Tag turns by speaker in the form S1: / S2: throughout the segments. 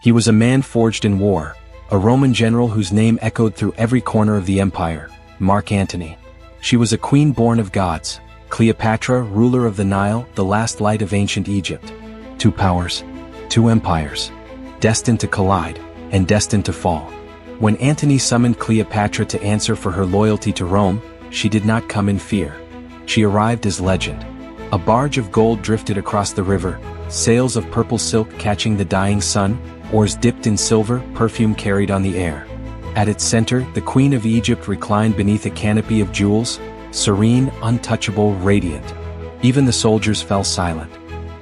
S1: He was a man forged in war, a Roman general whose name echoed through every corner of the empire, Mark Antony. She was a queen born of gods, Cleopatra, ruler of the Nile, the last light of ancient Egypt. Two powers, two empires, destined to collide, and destined to fall. When Antony summoned Cleopatra to answer for her loyalty to Rome, she did not come in fear. She arrived as legend. A barge of gold drifted across the river, sails of purple silk catching the dying sun, oars dipped in silver, perfume carried on the air. At its center, the Queen of Egypt reclined beneath a canopy of jewels, serene, untouchable, radiant. Even the soldiers fell silent.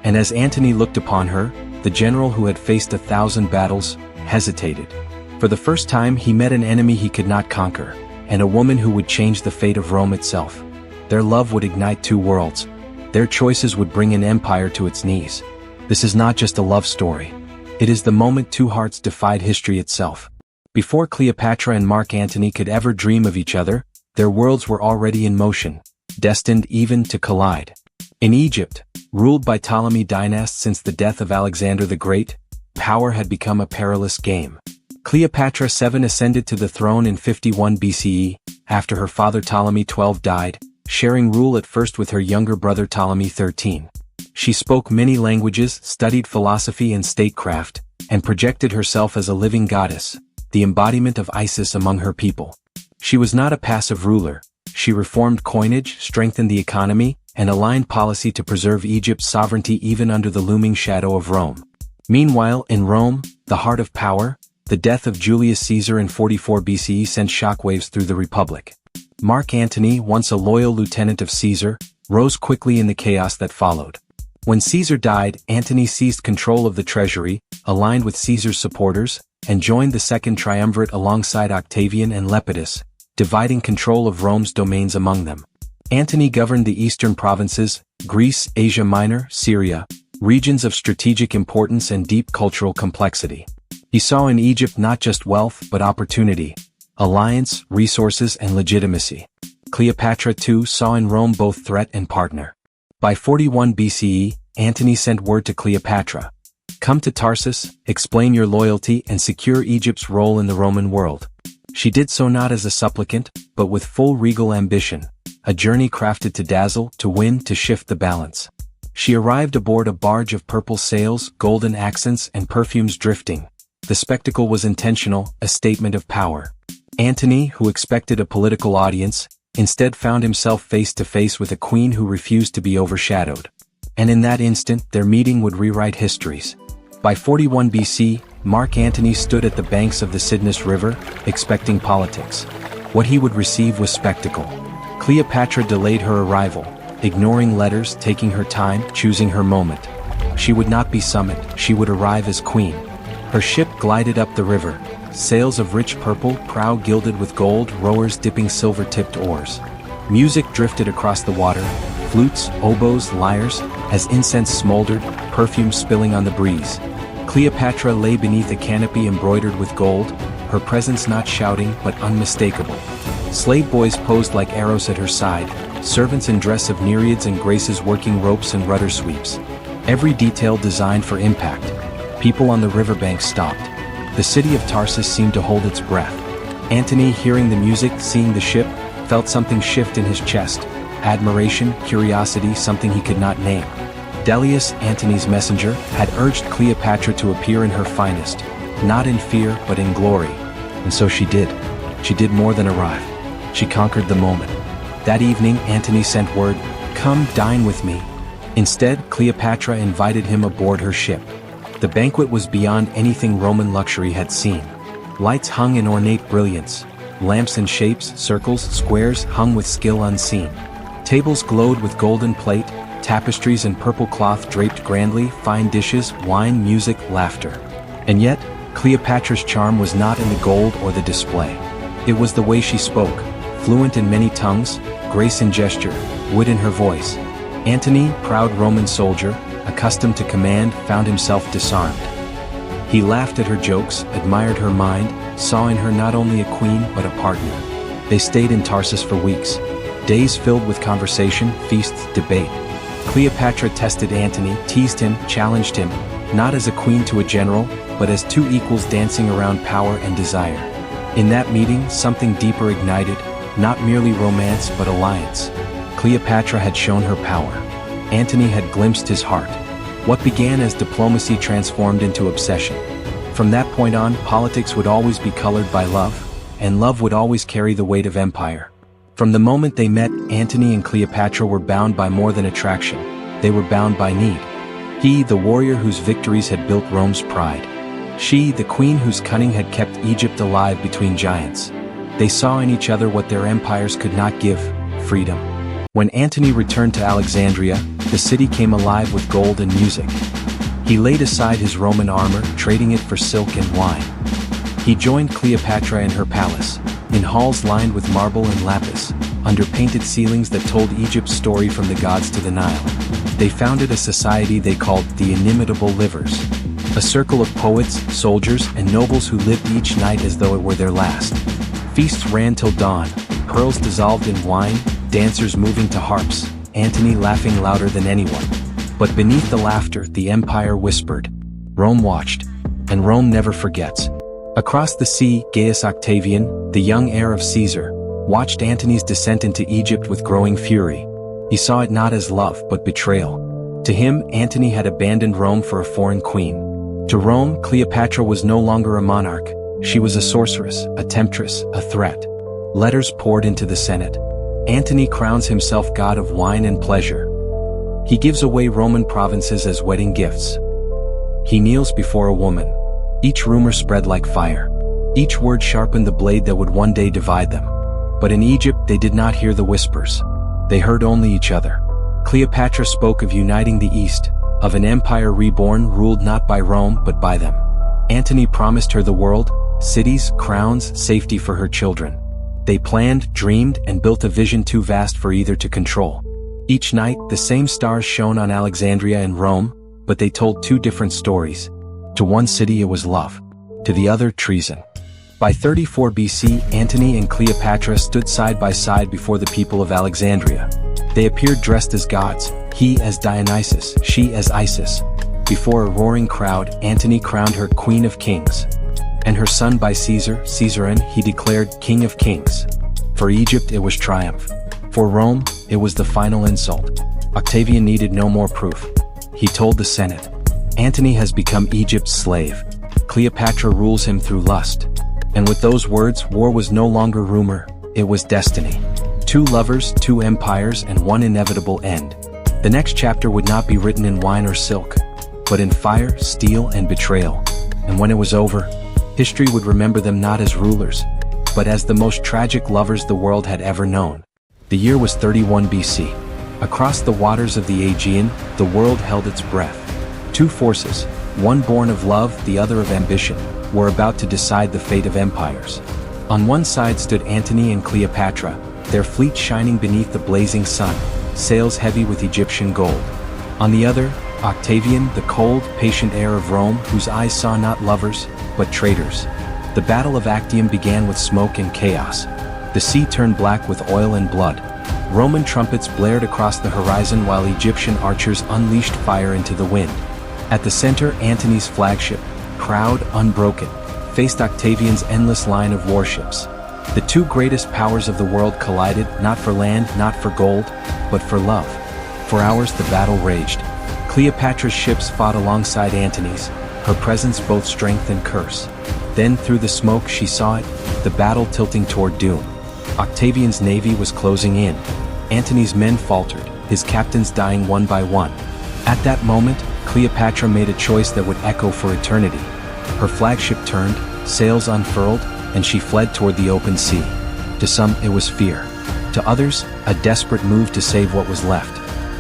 S1: And as Antony looked upon her, the general who had faced 1,000 battles, hesitated. For the first time he met an enemy he could not conquer, and a woman who would change the fate of Rome itself. Their love would ignite two worlds. Their choices would bring an empire to its knees. This is not just a love story. It is the moment two hearts defied history itself. Before Cleopatra and Mark Antony could ever dream of each other, their worlds were already in motion, destined even to collide. In Egypt, ruled by Ptolemy dynasty since the death of Alexander the Great, power had become a perilous game. Cleopatra VII ascended to the throne in 51 BCE, after her father Ptolemy XII died, sharing rule at first with her younger brother Ptolemy XIII. She spoke many languages, studied philosophy and statecraft, and projected herself as a living goddess, the embodiment of Isis among her people. She was not a passive ruler. She reformed coinage, strengthened the economy, and aligned policy to preserve Egypt's sovereignty even under the looming shadow of Rome. Meanwhile, in Rome, the heart of power, the death of Julius Caesar in 44 BCE sent shockwaves through the Republic. Mark Antony, once a loyal lieutenant of Caesar, rose quickly in the chaos that followed. When Caesar died, Antony seized control of the treasury, aligned with Caesar's supporters, and joined the Second Triumvirate alongside Octavian and Lepidus, dividing control of Rome's domains among them. Antony governed the eastern provinces, Greece, Asia Minor, Syria, regions of strategic importance and deep cultural complexity. He saw in Egypt not just wealth but opportunity, alliance, resources, and legitimacy. Cleopatra too saw in Rome both threat and partner. By 41 BCE, Antony sent word to Cleopatra. Come to Tarsus, explain your loyalty and secure Egypt's role in the Roman world. She did so not as a supplicant, but with full regal ambition, a journey crafted to dazzle, to win, to shift the balance. She arrived aboard a barge of purple sails, golden accents, and perfumes drifting. The spectacle was intentional, a statement of power. Antony, who expected a political audience, instead found himself face to face with a queen who refused to be overshadowed. And in that instant, their meeting would rewrite histories. By 41 BC, Mark Antony stood at the banks of the Cydnus River, expecting politics. What he would receive was spectacle. Cleopatra delayed her arrival, ignoring letters, taking her time, choosing her moment. She would not be summoned, she would arrive as queen. Her ship glided up the river, sails of rich purple, prow gilded with gold, rowers dipping silver-tipped oars. Music drifted across the water, flutes, oboes, lyres, as incense smoldered, perfume spilling on the breeze. Cleopatra lay beneath a canopy embroidered with gold, her presence not shouting but unmistakable. Slave boys posed like arrows at her side, servants in dress of nereids and graces working ropes and rudder sweeps. Every detail designed for impact. People on the riverbank stopped. The city of Tarsus seemed to hold its breath. Antony, hearing the music, seeing the ship, felt something shift in his chest. Admiration, curiosity, something he could not name. Delius, Antony's messenger, had urged Cleopatra to appear in her finest, not in fear but in glory. And so she did. She did more than arrive. She conquered the moment. That evening, Antony sent word, "Come dine with me." Instead, Cleopatra invited him aboard her ship. The banquet was beyond anything Roman luxury had seen. Lights hung in ornate brilliance. Lamps in shapes, circles, squares hung with skill unseen. Tables glowed with golden plate, tapestries and purple cloth draped grandly, fine dishes, wine, music, laughter. And yet, Cleopatra's charm was not in the gold or the display. It was the way she spoke, fluent in many tongues, grace in gesture, wit in her voice. Antony, proud Roman soldier, accustomed to command, found himself disarmed. He laughed at her jokes, admired her mind, saw in her not only a queen but a partner. They stayed in Tarsus for weeks. Days filled with conversation, feasts, debate. Cleopatra tested Antony, teased him, challenged him, not as a queen to a general, but as two equals dancing around power and desire. In that meeting, something deeper ignited, not merely romance but alliance. Cleopatra had shown her power. Antony had glimpsed his heart. What began as diplomacy transformed into obsession. From that point on, politics would always be colored by love, and love would always carry the weight of empire. From the moment they met, Antony and Cleopatra were bound by more than attraction. They were bound by need. He, the warrior whose victories had built Rome's pride. She, the queen whose cunning had kept Egypt alive between giants. They saw in each other what their empires could not give: freedom. When Antony returned to Alexandria, the city came alive with gold and music. He laid aside his Roman armor, trading it for silk and wine. He joined Cleopatra in her palace, in halls lined with marble and lapis, under painted ceilings that told Egypt's story from the gods to the Nile. They founded a society they called the Inimitable Livers. A circle of poets, soldiers, and nobles who lived each night as though it were their last. Feasts ran till dawn, pearls dissolved in wine, dancers moving to harps, Antony laughing louder than anyone. But beneath the laughter, the empire whispered. Rome watched. And Rome never forgets. Across the sea, Gaius Octavian, the young heir of Caesar, watched Antony's descent into Egypt with growing fury. He saw it not as love but betrayal. To him, Antony had abandoned Rome for a foreign queen. To Rome, Cleopatra was no longer a monarch. She was a sorceress, a temptress, a threat. Letters poured into the Senate. Antony crowns himself god of wine and pleasure. He gives away Roman provinces as wedding gifts. He kneels before a woman. Each rumor spread like fire. Each word sharpened the blade that would one day divide them. But in Egypt they did not hear the whispers. They heard only each other. Cleopatra spoke of uniting the East, of an empire reborn ruled not by Rome but by them. Antony promised her the world, cities, crowns, safety for her children. They planned, dreamed, and built a vision too vast for either to control. Each night, the same stars shone on Alexandria and Rome, but they told two different stories. To one city it was love. To the other, treason. By 34 BC, Antony and Cleopatra stood side by side before the people of Alexandria. They appeared dressed as gods, he as Dionysus, she as Isis. Before a roaring crowd, Antony crowned her Queen of Kings. And her son by Caesar, Caesarin, he declared King of Kings. For Egypt it was triumph. For Rome, it was the final insult. Octavian needed no more proof. He told the Senate, Antony has become Egypt's slave. Cleopatra rules him through lust. And with those words, war was no longer rumor, it was destiny. Two lovers, two empires, and one inevitable end. The next chapter would not be written in wine or silk, but in fire, steel, and betrayal. And when it was over, history would remember them not as rulers, but as the most tragic lovers the world had ever known. The year was 31 BC. Across the waters of the Aegean, the world held its breath. Two forces, one born of love, the other of ambition, were about to decide the fate of empires. On one side stood Antony and Cleopatra, their fleet shining beneath the blazing sun, sails heavy with Egyptian gold. On the other, Octavian, the cold, patient heir of Rome, whose eyes saw not lovers, but traitors. The Battle of Actium began with smoke and chaos. The sea turned black with oil and blood. Roman trumpets blared across the horizon while Egyptian archers unleashed fire into the wind. At the center, Antony's flagship, proud, unbroken, faced Octavian's endless line of warships. The two greatest powers of the world collided, not for land, not for gold, but for love. For hours the battle raged. Cleopatra's ships fought alongside Antony's, her presence both strength and curse. Then through the smoke she saw it, the battle tilting toward doom. Octavian's navy was closing in. Antony's men faltered, his captains dying one by one. At that moment, Cleopatra made a choice that would echo for eternity. Her flagship turned, sails unfurled, and she fled toward the open sea. To some it was fear. To others, a desperate move to save what was left.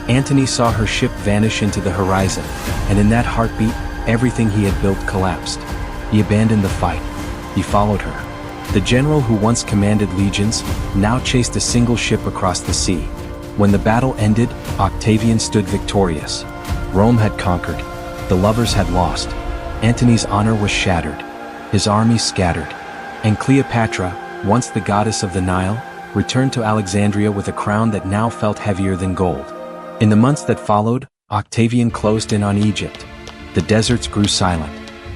S1: Antony saw her ship vanish into the horizon, and in that heartbeat, everything he had built collapsed. He abandoned the fight. He followed her. The general who once commanded legions, now chased a single ship across the sea. When the battle ended, Octavian stood victorious. Rome had conquered. The lovers had lost. Antony's honor was shattered. His army scattered. And Cleopatra, once the goddess of the Nile, returned to Alexandria with a crown that now felt heavier than gold. In the months that followed, Octavian closed in on Egypt. The deserts grew silent.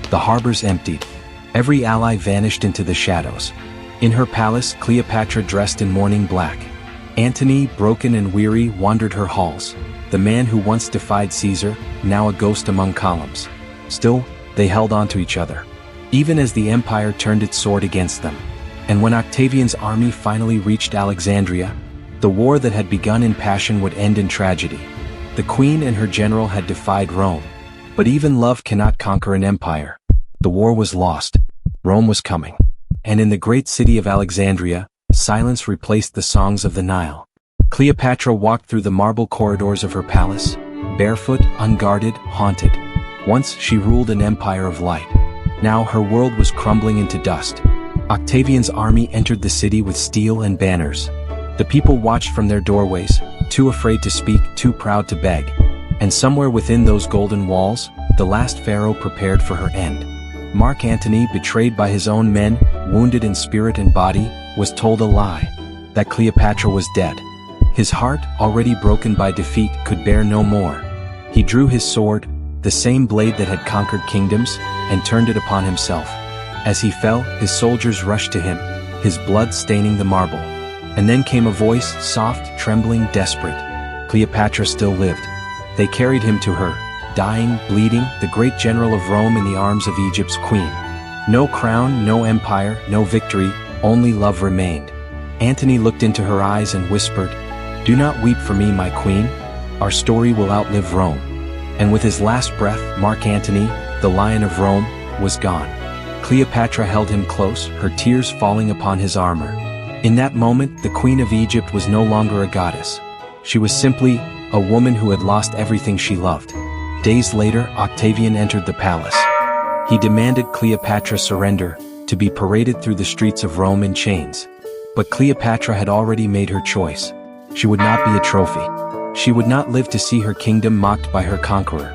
S1: The harbors emptied. Every ally vanished into the shadows. In her palace, Cleopatra dressed in mourning black. Antony, broken and weary, wandered her halls. The man who once defied Caesar, now a ghost among columns. Still, they held on to each other, even as the empire turned its sword against them. And when Octavian's army finally reached Alexandria, the war that had begun in passion would end in tragedy. The queen and her general had defied Rome. But even love cannot conquer an empire. The war was lost. Rome was coming. And in the great city of Alexandria, silence replaced the songs of the Nile. Cleopatra walked through the marble corridors of her palace, barefoot, unguarded, haunted. Once she ruled an empire of light. Now her world was crumbling into dust. Octavian's army entered the city with steel and banners. The people watched from their doorways, too afraid to speak, too proud to beg. And somewhere within those golden walls, the last pharaoh prepared for her end. Mark Antony, betrayed by his own men, wounded in spirit and body, was told a lie, that Cleopatra was dead. His heart, already broken by defeat, could bear no more. He drew his sword, the same blade that had conquered kingdoms, and turned it upon himself. As he fell, his soldiers rushed to him, his blood staining the marble. And then came a voice, soft, trembling, desperate. Cleopatra still lived. They carried him to her, dying, bleeding, the great general of Rome in the arms of Egypt's queen. No crown, no empire, no victory, only love remained. Antony looked into her eyes and whispered, "Do not weep for me, my queen. Our story will outlive Rome." And with his last breath, Mark Antony, the Lion of Rome, was gone. Cleopatra held him close, her tears falling upon his armor. In that moment, the Queen of Egypt was no longer a goddess. She was simply a woman who had lost everything she loved. Days later, Octavian entered the palace. He demanded Cleopatra surrender, to be paraded through the streets of Rome in chains. But Cleopatra had already made her choice. She would not be a trophy. She would not live to see her kingdom mocked by her conqueror.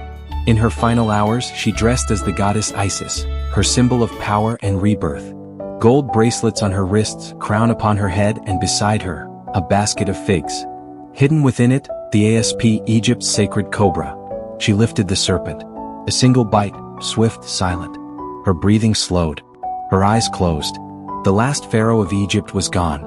S1: In her final hours, she dressed as the goddess Isis, her symbol of power and rebirth. Gold bracelets on her wrists, crown upon her head, and beside her, a basket of figs. Hidden within it, the asp, Egypt's sacred cobra. She lifted the serpent. A single bite, swift, silent. Her breathing slowed. Her eyes closed. The last pharaoh of Egypt was gone.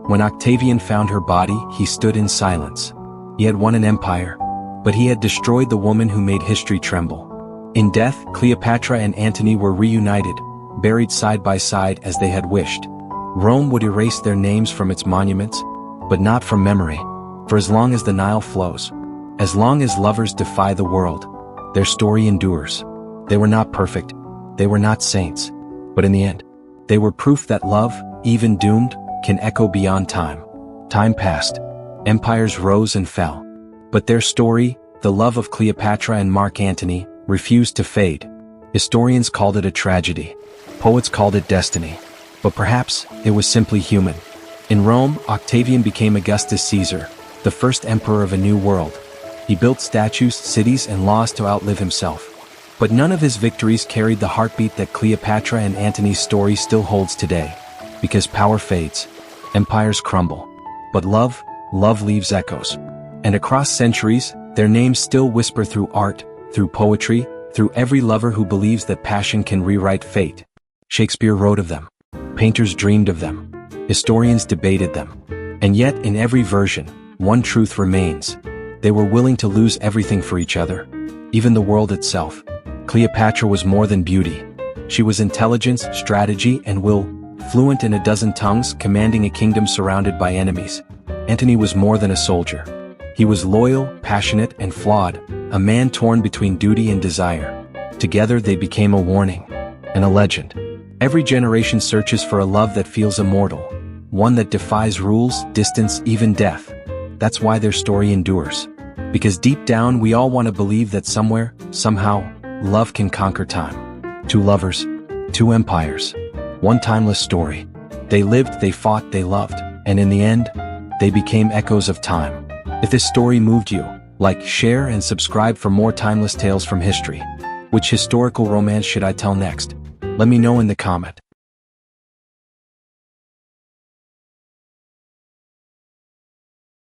S1: When Octavian found her body, he stood in silence. He had won an empire, but he had destroyed the woman who made history tremble. In death, Cleopatra and Antony were reunited, buried side by side as they had wished. Rome would erase their names from its monuments, but not from memory. For as long as the Nile flows, as long as lovers defy the world, their story endures. They were not perfect, they were not saints, but in the end, they were proof that love, even doomed, can echo beyond time. Time passed. Empires rose and fell. But their story, the love of Cleopatra and Mark Antony, refused to fade. Historians called it a tragedy. Poets called it destiny. But perhaps it was simply human. In Rome, Octavian became Augustus Caesar, the first emperor of a new world. He built statues, cities, and laws to outlive himself. But none of his victories carried the heartbeat that Cleopatra and Antony's story still holds today. Because power fades, empires crumble. But love leaves echoes. And across centuries, their names still whisper through art, through poetry, through every lover who believes that passion can rewrite fate. Shakespeare wrote of them. Painters dreamed of them. Historians debated them. And yet, in every version, one truth remains. They were willing to lose everything for each other, even the world itself. Cleopatra was more than beauty. She was intelligence, strategy, and will, fluent in a dozen tongues, commanding a kingdom surrounded by enemies. Antony was more than a soldier. He was loyal, passionate, and flawed, a man torn between duty and desire. Together they became a warning, and a legend. Every generation searches for a love that feels immortal, one that defies rules, distance, even death. That's why their story endures. Because deep down we all want to believe that somewhere, somehow, love can conquer time. Two lovers, two empires, one timeless story. They lived, they fought, they loved, and in the end, they became echoes of time. If this story moved you, like, share, and subscribe for more timeless tales from history. Which historical romance should I tell next? Let me know in the comment.